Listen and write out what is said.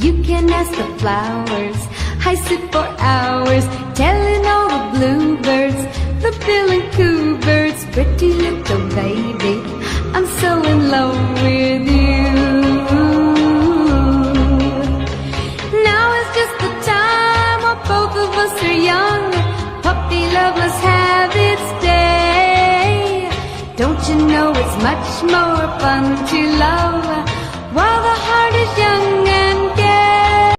You can ask the flowers. I sit for hours telling all the bluebirds, the bill and coo birds, pretty little baby, I'm so in love with you. Now is just the time when both of us are young. Puppy love must have its day. Don't you know it's much more fun to love while the heart is young and